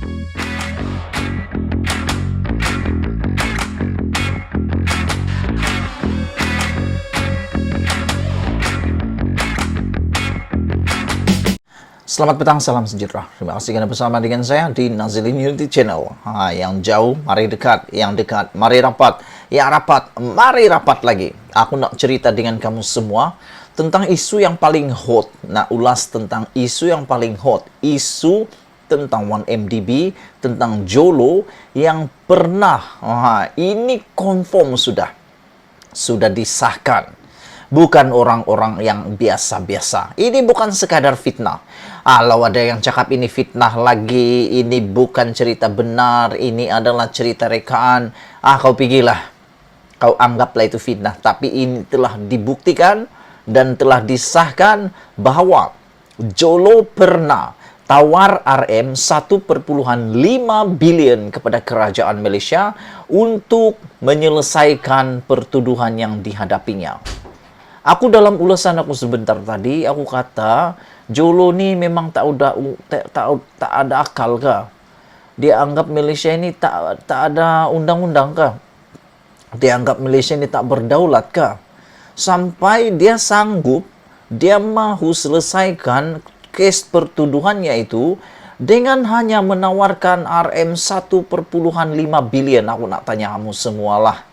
Selamat petang, salam sejahtera. Terima kasih kerana bersama dengan saya di Nazilin Unity Channel. Yang jauh, mari dekat. Yang dekat, mari rapat. Yang rapat, mari rapat lagi. Aku nak cerita dengan kamu semua tentang isu yang paling hot. Nak ulas tentang isu yang paling hot. Isu tentang 1MDB, tentang Jolo yang pernah. Ini confirm sudah disahkan. Bukan orang-orang yang biasa-biasa. Ini bukan sekadar fitnah. Kalau ada yang cakap ini fitnah lagi, ini bukan cerita benar, ini adalah cerita rekaan. Kau pergilah. Kau anggaplah itu fitnah. Tapi ini telah dibuktikan dan telah disahkan bahwa Jolo pernah tawar RM 1,5 bilion kepada kerajaan Malaysia untuk menyelesaikan pertuduhan yang dihadapinya. Aku dalam ulasan aku sebentar tadi, aku kata, Jolo ni memang tak ada akal ke? Dia anggap Malaysia ini tak ada undang-undang ke? Dia anggap Malaysia ini tak berdaulat ke? Sampai dia sanggup, dia mahu selesaikan kes pertuduhannya itu dengan hanya menawarkan RM 1,5 bilion. Aku nak tanya kamu semualah.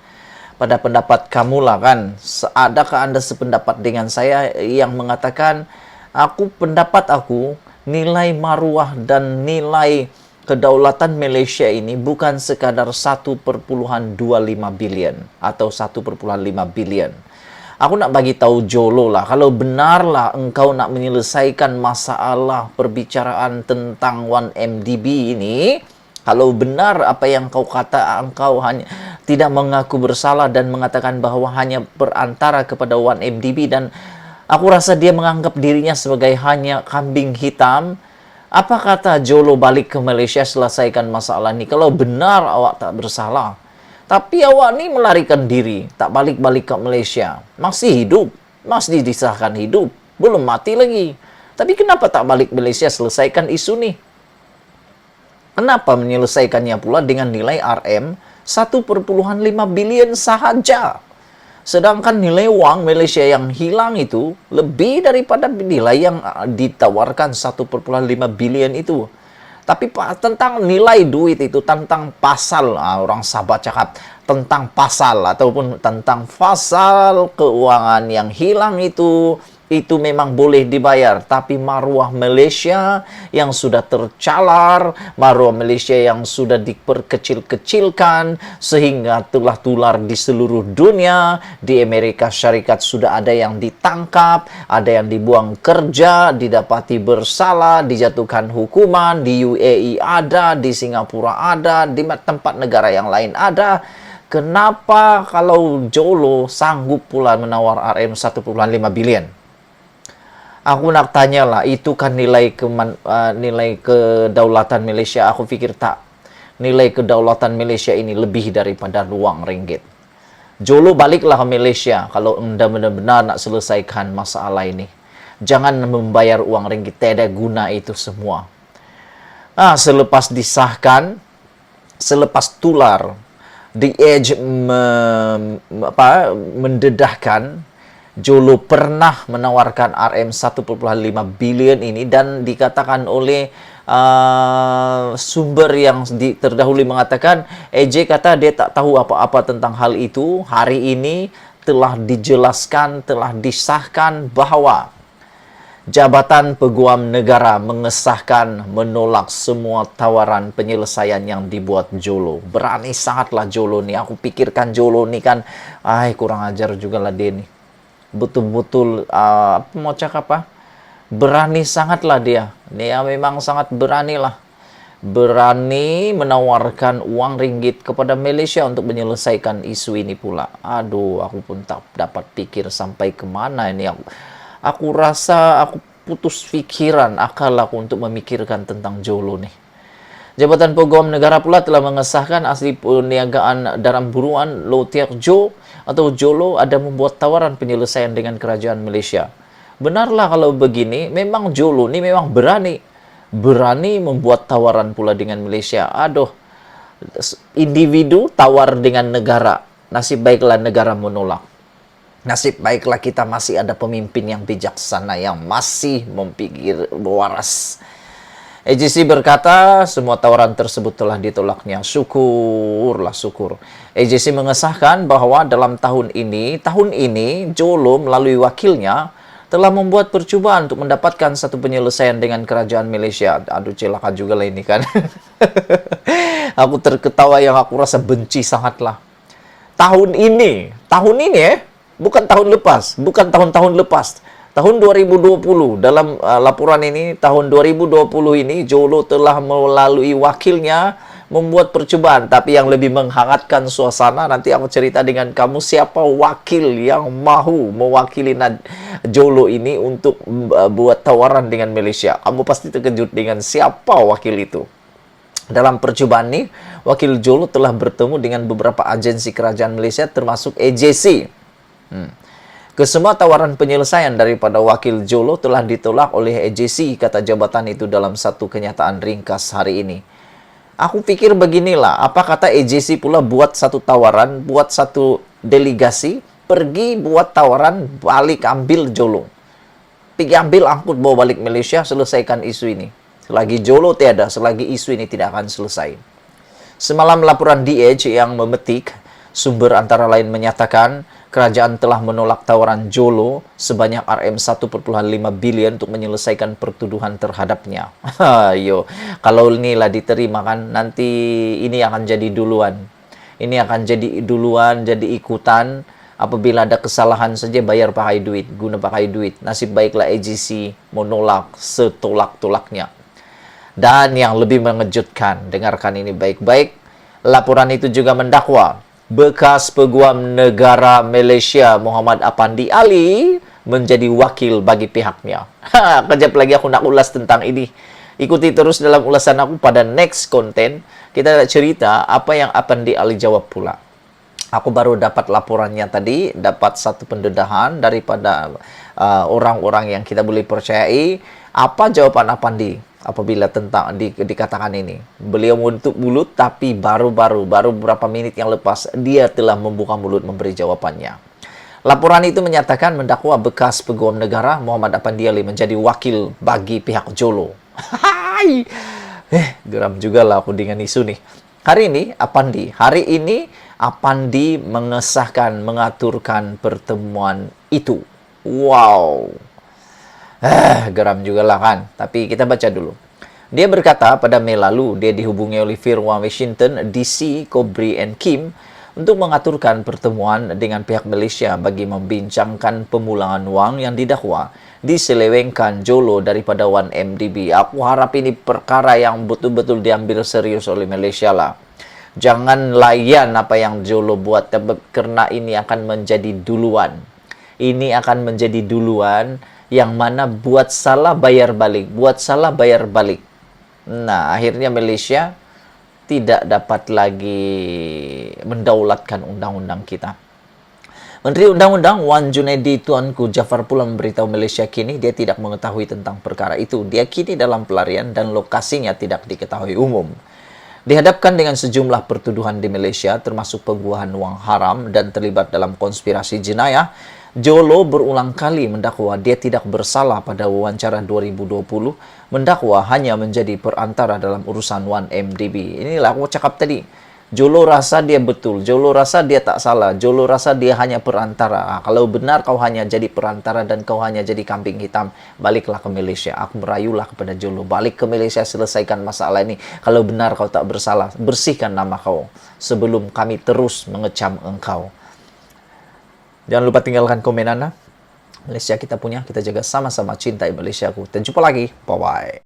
Pada pendapat kamulah kan, adakah Anda sependapat dengan saya yang mengatakan pendapat aku nilai maruah dan nilai kedaulatan Malaysia ini bukan sekadar 1,25 bilion atau 1,5 bilion. Aku nak bagi tahu Jolo lah, kalau benarlah engkau nak menyelesaikan masalah perbicaraan tentang 1MDB ini, kalau benar apa yang kau kata, engkau hanya tidak mengaku bersalah dan mengatakan bahwa hanya perantara kepada 1MDB, dan aku rasa dia menganggap dirinya sebagai hanya kambing hitam. Apa kata Jolo balik ke Malaysia selesaikan masalah ini? Kalau benar awak tak bersalah, tapi awak ni melarikan diri, tak balik-balik ke Malaysia, masih hidup, masih disahkan hidup, belum mati lagi. Tapi kenapa tak balik Malaysia selesaikan isu ni? Kenapa menyelesaikannya pula dengan nilai RM 1,5 bilion sahaja? Sedangkan nilai wang Malaysia yang hilang itu lebih daripada nilai yang ditawarkan 1,5 bilion itu. Tapi tentang nilai duit itu, tentang pasal, orang Sabah cakap tentang pasal ataupun tentang fasal keuangan yang hilang itu memang boleh dibayar, tapi maruah Malaysia yang sudah tercalar, maruah Malaysia yang sudah diperkecil-kecilkan sehingga telah tular di seluruh dunia. Di Amerika Syarikat sudah ada yang ditangkap, ada yang dibuang kerja, didapati bersalah, dijatuhkan hukuman, di UAE ada, di Singapura ada, di tempat negara yang lain ada. Kenapa kalau Jolo sanggup pula menawar RM 1,5 bilion? Aku nak tanyalah, itu kan nilai kedaulatan Malaysia. Aku fikir tak. Nilai kedaulatan Malaysia ini lebih daripada wang ringgit. Jolo baliklah ke Malaysia kalau anda benar-benar nak selesaikan masalah ini. Jangan membayar uang ringgit, tidak ada guna itu semua. Selepas disahkan, selepas tular, The Edge mendedahkan Jolo pernah menawarkan RM 1,5 bilion ini, dan dikatakan oleh sumber yang terdahulu mengatakan, EJ kata dia tak tahu apa-apa tentang hal itu. Hari ini telah dijelaskan, telah disahkan bahwa Jabatan Peguam Negara mengesahkan menolak semua tawaran penyelesaian yang dibuat Jolo. Berani sangatlah Jolo ni. Aku pikirkan Jolo ni kan, kurang ajar juga lah dia ni. Betul-betul mau cakap apa? Berani sangatlah dia. Dia memang sangat beranilah. Berani menawarkan uang ringgit kepada Malaysia untuk menyelesaikan isu ini pula. Aduh, aku pun tak dapat pikir sampai ke mana ini. Aku rasa aku putus fikiran akal aku untuk memikirkan tentang Jolo ni. Jabatan Peguam Negara pula telah mengesahkan asli perniagaan dalam buruan Low Tiak Jo atau Jolo ada membuat tawaran penyelesaian dengan kerajaan Malaysia. Benarlah kalau begini, memang Jolo ni memang berani. berani membuat tawaran pula dengan Malaysia. Aduh, individu tawar dengan negara. Nasib baiklah negara menolak. Nasib baiklah kita masih ada pemimpin yang bijaksana yang masih memikir waras. AGC berkata semua tawaran tersebut telah ditolaknya. Syukurlah, syukur. AGC mengesahkan bahwa dalam tahun ini Jolo melalui wakilnya telah membuat percubaan untuk mendapatkan satu penyelesaian dengan kerajaan Malaysia. Aduh, celaka juga lah ini kan. Aku terketawa yang aku rasa benci sangatlah. Tahun ini bukan tahun lepas, bukan tahun-tahun lepas. Tahun 2020, dalam laporan ini, tahun 2020 ini, Jolo telah melalui wakilnya membuat percubaan. Tapi yang lebih menghangatkan suasana, nanti aku cerita dengan kamu siapa wakil yang mahu mewakili Jolo ini untuk buat tawaran dengan Malaysia. Kamu pasti terkejut dengan siapa wakil itu. Dalam percubaan ini, wakil Jolo telah bertemu dengan beberapa agensi kerajaan Malaysia termasuk AJC. Kesemua tawaran penyelesaian daripada wakil Jolo telah ditolak oleh AJC, kata jabatan itu dalam satu kenyataan ringkas hari ini. Aku pikir beginilah, apa kata AJC pula buat satu tawaran, buat satu delegasi, pergi buat tawaran, balik ambil Jolo. Pergi ambil angkut bawa balik Malaysia, selesaikan isu ini. Selagi Jolo tiada, selagi isu ini tidak akan selesai. Semalam laporan DH yang memetik, sumber antara lain menyatakan kerajaan telah menolak tawaran Jolo sebanyak RM1,5 bilion untuk menyelesaikan pertuduhan terhadapnya. Ayo, kalau inilah diterima kan, nanti ini akan jadi duluan. Ini akan jadi duluan, jadi ikutan. Apabila ada kesalahan saja bayar pakai duit, guna pakai duit. Nasib baiklah AGC menolak setolak-tolaknya. Dan yang lebih mengejutkan, dengarkan ini baik-baik, laporan itu juga mendakwa bekas Peguam Negara Malaysia Muhammad Apandi Ali menjadi wakil bagi pihaknya. Kejap lagi aku nak ulas tentang ini. Ikuti terus dalam ulasan aku pada next konten. Kita nak cerita apa yang Apandi Ali jawab pula. Aku baru dapat laporannya tadi, dapat satu pendedahan daripada orang-orang yang kita boleh percayai. Apa jawaban Apandi apabila tentang dikatakan ini? Beliau menutup mulut, tapi baru beberapa menit yang lepas dia telah membuka mulut memberi jawabannya. Laporan itu menyatakan mendakwa bekas Peguam Negara Muhammad Apandi Ali menjadi wakil bagi pihak Jolo. Geram juga lah aku dengan isu nih. Hari ini Apandi mengesahkan, mengaturkan pertemuan itu. Wow. Geram juga lah kan. Tapi kita baca dulu. Dia berkata pada Mei lalu, dia dihubungi oleh firma Washington, DC, Kobri, and Kim untuk mengaturkan pertemuan dengan pihak Malaysia bagi membincangkan pemulangan wang yang didakwa diselewengkan Jolo daripada 1MDB. Aku harap ini perkara yang betul-betul diambil serius oleh Malaysia lah. Jangan layan apa yang Jolo buat, karena ini akan menjadi duluan. Ini akan menjadi duluan yang mana buat salah bayar balik. Nah, akhirnya Malaysia tidak dapat lagi mendaulatkan undang-undang kita. Menteri Undang-Undang Wan Junaidi Tuanku Jafar pula memberitahu Malaysia kini dia tidak mengetahui tentang perkara itu. Dia kini dalam pelarian dan lokasinya tidak diketahui umum. Dihadapkan dengan sejumlah pertuduhan di Malaysia, termasuk pengguahan wang haram dan terlibat dalam konspirasi jenayah, Jolo berulang kali mendakwa dia tidak bersalah pada wawancara 2020, mendakwa hanya menjadi perantara dalam urusan 1MDB. Inilah aku cakap tadi. Jolo rasa dia betul, Jolo rasa dia tak salah, Jolo rasa dia hanya perantara. Kalau benar kau hanya jadi perantara dan kau hanya jadi kambing hitam, baliklah ke Malaysia. Aku merayulah kepada Jolo, balik ke Malaysia, selesaikan masalah ini. Kalau benar kau tak bersalah, bersihkan nama kau sebelum kami terus mengecam engkau. Jangan lupa tinggalkan komen Anda. Malaysia kita punya, kita jaga sama-sama, cintai Malaysia aku. Dan jumpa lagi, bye-bye.